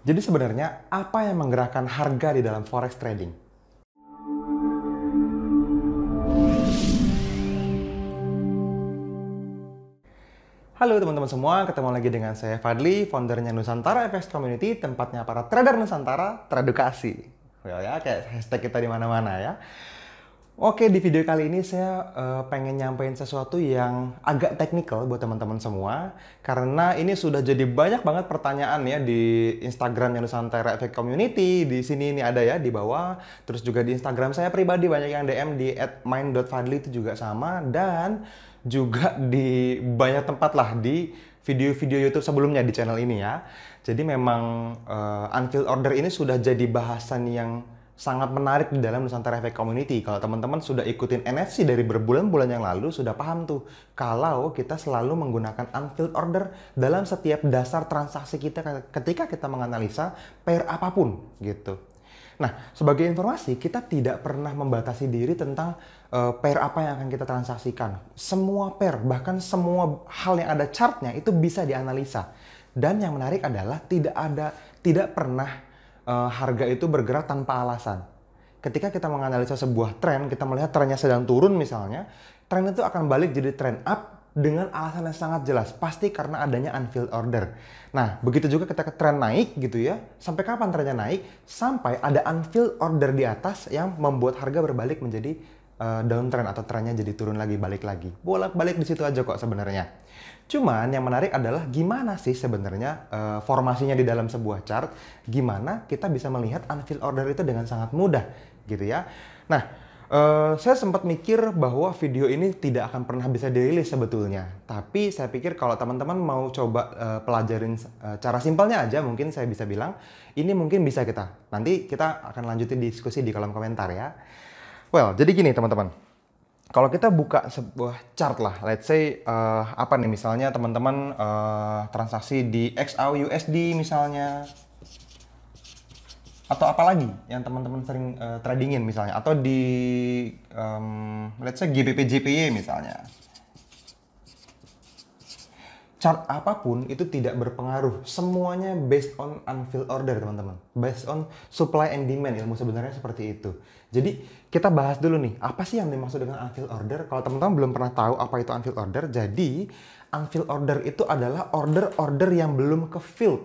Jadi sebenarnya apa yang menggerakkan harga di dalam forex trading? Halo teman-teman semua, ketemu lagi dengan saya Fadli, foundernya Nusantara FX Community, tempatnya para trader Nusantara teredukasi. Ya, kayak hashtag kita di mana-mana ya. Oke, di video kali ini saya pengen nyampein sesuatu yang agak teknikal buat teman-teman semua. Karena ini sudah jadi banyak banget pertanyaan ya di Instagramnya Nusantara Efek Community. Di sini ini ada ya di bawah. Terus juga di Instagram saya pribadi banyak yang DM di @mind.fadli itu juga sama. Dan juga di banyak tempat lah di video-video YouTube sebelumnya di channel ini ya. Jadi memang unfilled order ini sudah jadi bahasan yang sangat menarik di dalam Nusantara Efek Community. Kalau teman-teman sudah ikutin NFC dari berbulan-bulan yang lalu, sudah paham tuh kalau kita selalu menggunakan unfilled order dalam setiap dasar transaksi kita ketika kita menganalisa pair apapun gitu. Nah, sebagai informasi, kita tidak pernah membatasi diri tentang pair apa yang akan kita transaksikan. Semua pair, bahkan semua hal yang ada chartnya itu bisa dianalisa. Dan yang menarik adalah tidak pernah harga itu bergerak tanpa alasan. Ketika kita menganalisa sebuah tren, kita melihat trennya sedang turun misalnya, tren itu akan balik jadi tren up dengan alasan yang sangat jelas, pasti karena adanya unfilled order. Nah, begitu juga ketika tren naik gitu ya, sampai kapan trennya naik? Sampai ada unfilled order di atas yang membuat harga berbalik menjadi downtrend atau trennya jadi turun lagi, balik lagi. Bolak-balik di situ aja kok sebenarnya. Cuman yang menarik adalah gimana sih sebenarnya formasinya di dalam sebuah chart, gimana kita bisa melihat unfilled order itu dengan sangat mudah gitu ya. Nah, saya sempat mikir bahwa video ini tidak akan pernah bisa dirilis sebetulnya. Tapi saya pikir kalau teman-teman mau coba pelajarin cara simpelnya aja, mungkin saya bisa bilang ini mungkin bisa kita. Nanti kita akan lanjutin diskusi di kolom komentar ya. Well, jadi gini teman-teman. Kalau kita buka sebuah chart lah, let's say apa nih misalnya teman-teman transaksi di XAUUSD misalnya, atau apalagi yang teman-teman sering tradingin misalnya, atau di let's say GBP JPY misalnya. Chart apapun itu tidak berpengaruh, semuanya based on unfilled order teman-teman, based on supply and demand. Ilmu sebenarnya seperti itu. Jadi kita bahas dulu nih, apa sih yang dimaksud dengan unfilled order? Kalau teman-teman belum pernah tahu apa itu unfilled order, jadi unfilled order itu adalah order-order yang belum ke-filled.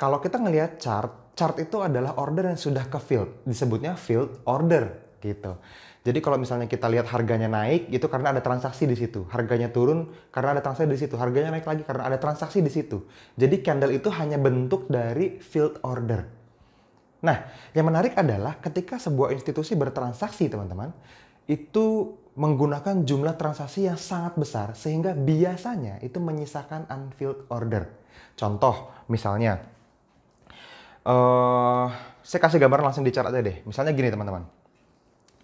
Kalau kita ngelihat chart itu adalah order yang sudah ke-filled, disebutnya filled order gitu. Jadi kalau misalnya kita lihat harganya naik, itu karena ada transaksi di situ. Harganya turun karena ada transaksi di situ. Harganya naik lagi karena ada transaksi di situ. Jadi candle itu hanya bentuk dari filled order. Nah, yang menarik adalah ketika sebuah institusi bertransaksi, teman-teman, itu menggunakan jumlah transaksi yang sangat besar, sehingga biasanya itu menyisakan unfilled order. Contoh, misalnya, saya kasih gambaran langsung di chart aja deh. Misalnya gini, teman-teman.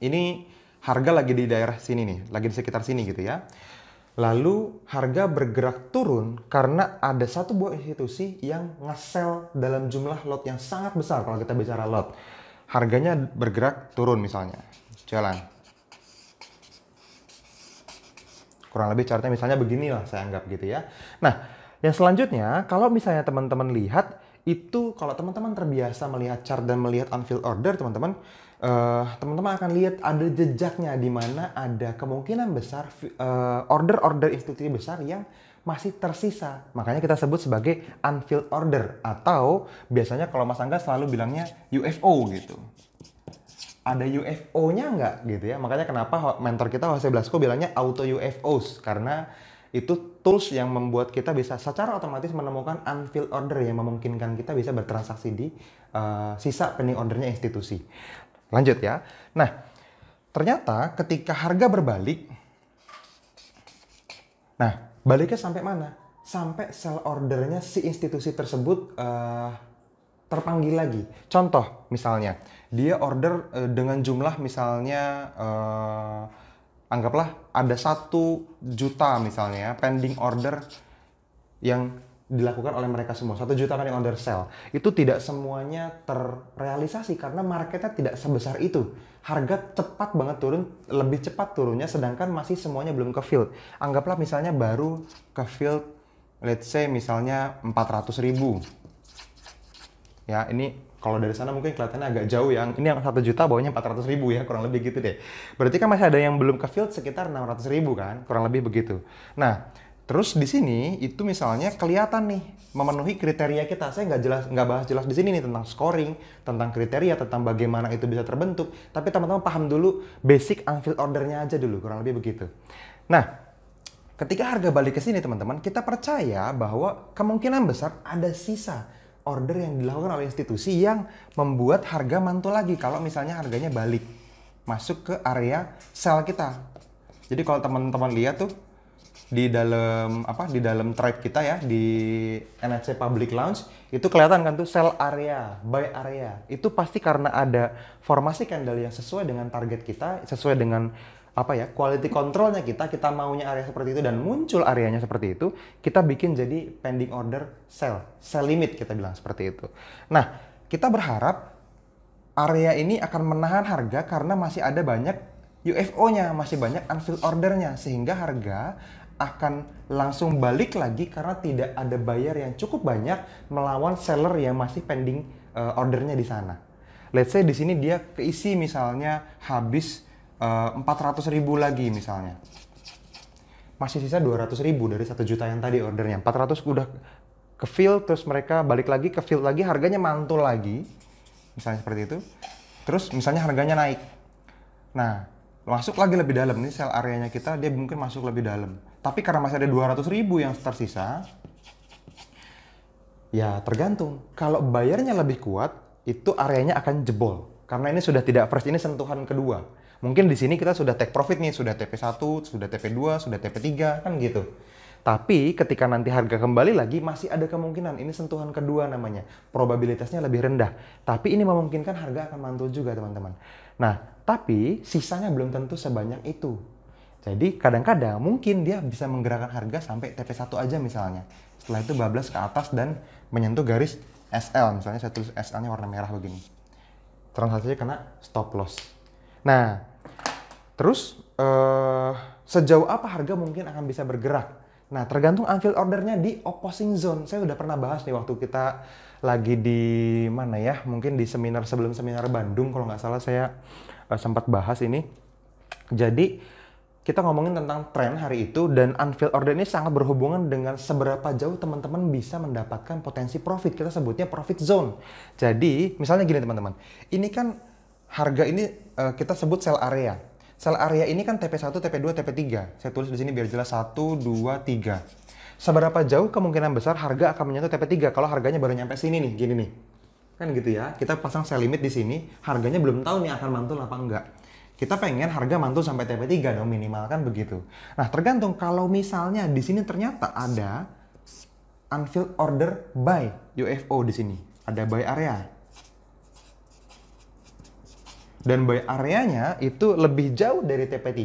Ini harga lagi di daerah sini nih, lagi di sekitar sini gitu ya. Lalu harga bergerak turun karena ada satu buah institusi yang nge-sell dalam jumlah lot yang sangat besar kalau kita bicara lot. Harganya bergerak turun misalnya. Jalan. Kurang lebih chartnya misalnya beginilah saya anggap gitu ya. Nah, yang selanjutnya kalau misalnya teman-teman lihat itu, kalau teman-teman terbiasa melihat chart dan melihat unfilled order, teman-teman akan lihat ada jejaknya di mana ada kemungkinan besar order-order institusi besar yang masih tersisa. Makanya kita sebut sebagai unfilled order, atau biasanya kalau Mas Angga selalu bilangnya UFO gitu. Ada UFO-nya nggak gitu ya. Makanya kenapa mentor kita Jose Blasco bilangnya auto UFOs, karena itu tools yang membuat kita bisa secara otomatis menemukan unfilled order yang memungkinkan kita bisa bertransaksi di sisa pending ordernya institusi. Lanjut ya. Nah, ternyata ketika harga berbalik, nah baliknya sampai mana? Sampai sell ordernya si institusi tersebut terpanggil lagi. Contoh misalnya, dia order dengan jumlah misalnya anggaplah ada 1 juta misalnya pending order yang dilakukan oleh mereka semua. 1 juta kan yang order sell. Itu tidak semuanya terrealisasi karena marketnya tidak sebesar itu. Harga cepat banget turun, lebih cepat turunnya, sedangkan masih semuanya belum ke-filled. Anggaplah misalnya baru ke-filled, let's say misalnya 400.000. Ya, ini kalau dari sana mungkin kelihatannya agak jauh ya. Ini yang 1 juta bawahnya 400.000 ya, kurang lebih gitu deh. Berarti kan masih ada yang belum ke field sekitar 600.000 kan, kurang lebih begitu. Nah, terus di sini itu misalnya kelihatan nih memenuhi kriteria kita. Saya nggak bahas jelas di sini nih tentang scoring, tentang kriteria, tentang bagaimana itu bisa terbentuk. Tapi teman-teman paham dulu basic unfilled ordernya aja dulu, kurang lebih begitu. Nah, ketika harga balik ke sini teman-teman, kita percaya bahwa kemungkinan besar ada sisa order yang dilakukan oleh institusi yang membuat harga mantul lagi kalau misalnya harganya balik masuk ke area sell kita. Jadi kalau teman-teman lihat tuh di dalam trade kita ya di NHC Public Launch itu kelihatan kan tuh sell area, buy area. Itu pasti karena ada formasi candle yang sesuai dengan target kita, sesuai dengan quality controlnya kita maunya area seperti itu dan muncul areanya seperti itu, kita bikin jadi pending order sell limit kita bilang seperti itu. Nah, kita berharap area ini akan menahan harga karena masih ada banyak UFO-nya, masih banyak unfilled order-nya, sehingga harga akan langsung balik lagi karena tidak ada buyer yang cukup banyak melawan seller yang masih pending ordernya di sana. Let's say di sini dia keisi misalnya habis 400.000 lagi misalnya. Masih sisa 200.000 dari 1 juta yang tadi ordernya. 400 udah ke fill, terus mereka balik lagi ke fill lagi, harganya mantul lagi. Misalnya seperti itu. Terus misalnya harganya naik. Nah, masuk lagi lebih dalam. Ini sell areanya kita, dia mungkin masuk lebih dalam. Tapi karena masih ada 200.000 yang tersisa, ya tergantung. Kalau bayarnya lebih kuat, itu areanya akan jebol. Karena ini sudah tidak fresh, ini sentuhan kedua. Mungkin di sini kita sudah take profit nih, sudah TP1, sudah TP2, sudah TP3, kan gitu. Tapi ketika nanti harga kembali lagi, masih ada kemungkinan ini sentuhan kedua namanya. Probabilitasnya lebih rendah. Tapi ini memungkinkan harga akan mantul juga, teman-teman. Nah, tapi sisanya belum tentu sebanyak itu. Jadi kadang-kadang mungkin dia bisa menggerakkan harga sampai TP1 aja misalnya. Setelah itu bablas ke atas dan menyentuh garis SL. Misalnya saya tulis SL-nya warna merah begini. Transaksinya kena stop loss. Nah, terus sejauh apa harga mungkin akan bisa bergerak? Nah, tergantung unfilled ordernya di opposing zone. Saya udah pernah bahas nih waktu kita lagi di mana ya? Mungkin di seminar sebelum seminar Bandung kalau nggak salah saya sempat bahas ini. Jadi kita ngomongin tentang tren hari itu dan unfilled order ini sangat berhubungan dengan seberapa jauh teman-teman bisa mendapatkan potensi profit. Kita sebutnya profit zone. Jadi misalnya gini teman-teman, ini kan harga ini kita sebut sell area. Sell area ini kan TP1, TP2, TP3. Saya tulis di sini biar jelas 1, 2, 3. Seberapa jauh kemungkinan besar harga akan menyentuh TP3 kalau harganya baru nyampe sini nih, gini nih. Kan gitu ya. Kita pasang sell limit di sini, harganya belum tahu nih akan mantul apa enggak. Kita pengen harga mantul sampai TP3 dong minimal kan begitu. Nah, tergantung kalau misalnya di sini ternyata ada unfilled order buy UFO di sini. Ada buy area. Dan buy areanya itu lebih jauh dari TP3,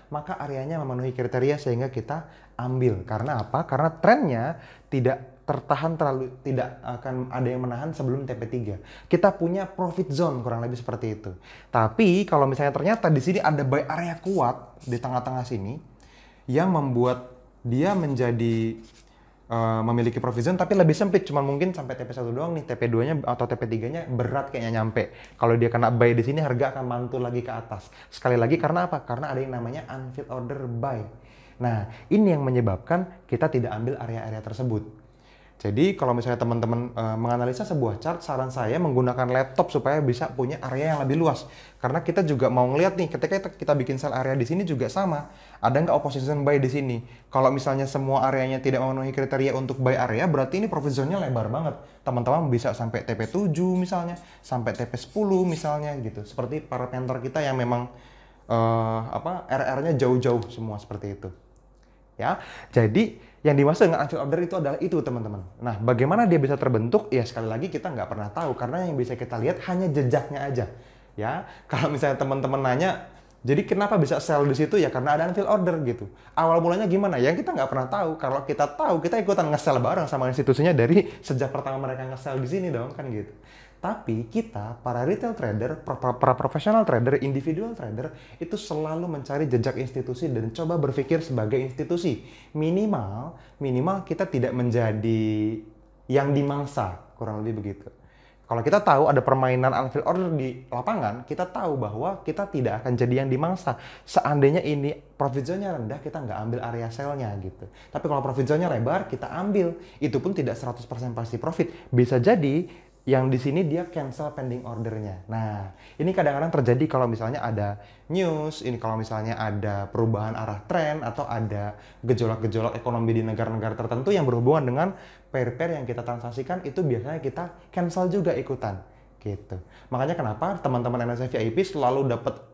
maka areanya memenuhi kriteria sehingga kita ambil. Karena apa? Karena trennya tidak tertahan tidak akan ada yang menahan sebelum TP3. Kita punya profit zone kurang lebih seperti itu. Tapi kalau misalnya ternyata di sini ada buy area kuat di tengah-tengah sini yang membuat dia menjadi memiliki profit zone tapi lebih sempit, cuma mungkin sampai TP1 doang nih, TP2-nya atau TP3-nya berat kayaknya nyampe. Kalau dia kena buy di sini harga akan mantul lagi ke atas. Sekali lagi karena apa? Karena ada yang namanya unfilled order buy. Nah, ini yang menyebabkan kita tidak ambil area-area tersebut. Jadi kalau misalnya teman-teman menganalisa sebuah chart, saran saya menggunakan laptop supaya bisa punya area yang lebih luas. Karena kita juga mau ngeliat nih, ketika kita bikin sell area di sini juga sama. Ada nggak opposition buy di sini? Kalau misalnya semua areanya tidak memenuhi kriteria untuk buy area, berarti ini profit zone-nya lebar banget. Teman-teman bisa sampai TP7 misalnya, sampai TP10 misalnya gitu. Seperti para mentor kita yang memang RR-nya jauh-jauh semua seperti itu. Ya, jadi yang dimaksud dengan unfilled order itu adalah itu teman-teman. Nah, bagaimana dia bisa terbentuk? Ya sekali lagi kita nggak pernah tahu karena yang bisa kita lihat hanya jejaknya aja. Ya, kalau misalnya teman-teman nanya, jadi kenapa bisa sell di situ? Ya karena ada unfilled order gitu. Awal mulanya gimana? Yang kita nggak pernah tahu. Kalau kita tahu, kita ikutan nge-sell bareng sama institusinya dari sejak pertama mereka nge-sell di sini dong kan gitu. Tapi kita, para retail trader, para profesional trader, individual trader, itu selalu mencari jejak institusi dan coba berpikir sebagai institusi. Minimal kita tidak menjadi yang dimangsa, kurang lebih begitu. Kalau kita tahu ada permainan unfilled order di lapangan, kita tahu bahwa kita tidak akan jadi yang dimangsa. Seandainya ini profit zone-nya rendah, kita nggak ambil area sell-nya gitu. Tapi kalau profit zone-nya lebar, kita ambil. Itu pun tidak 100% pasti profit. Bisa jadi yang di sini dia cancel pending ordernya. Nah, ini kadang-kadang terjadi kalau misalnya ada news, ini kalau misalnya ada perubahan arah tren, atau ada gejolak-gejolak ekonomi di negara-negara tertentu yang berhubungan dengan pair-pair yang kita transaksikan, itu biasanya kita cancel juga ikutan. Gitu. Makanya kenapa teman-teman NSE VIP selalu dapat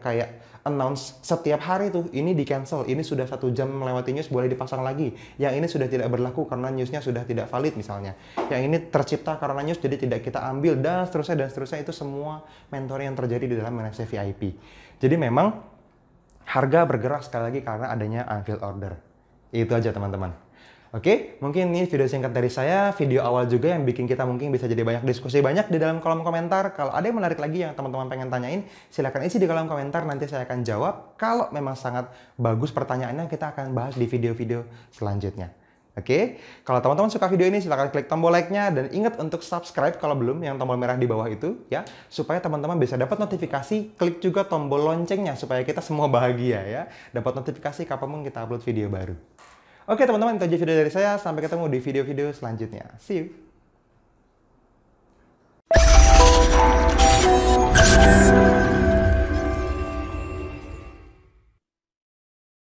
kayak announce setiap hari tuh, ini di cancel, ini sudah 1 jam melewati news, boleh dipasang lagi, yang ini sudah tidak berlaku karena newsnya sudah tidak valid misalnya, yang ini tercipta karena news jadi tidak kita ambil, dan seterusnya. Itu semua mentor yang terjadi di dalam NSE VIP. Jadi memang harga bergerak sekali lagi karena adanya unfilled order. Itu aja teman-teman. Oke, mungkin ini video singkat dari saya, video awal juga yang bikin kita mungkin bisa jadi banyak diskusi banyak di dalam kolom komentar. Kalau ada yang menarik lagi yang teman-teman pengen tanyain, silahkan isi di kolom komentar, nanti saya akan jawab. Kalau memang sangat bagus pertanyaannya, kita akan bahas di video-video selanjutnya. Oke, kalau teman-teman suka video ini, silahkan klik tombol like-nya, dan ingat untuk subscribe kalau belum, yang tombol merah di bawah itu, ya, supaya teman-teman bisa dapat notifikasi, klik juga tombol loncengnya, supaya kita semua bahagia, ya, dapat notifikasi kapanpun kita upload video baru. Oke teman-teman, itu aja video dari saya. Sampai ketemu di video-video selanjutnya. See you!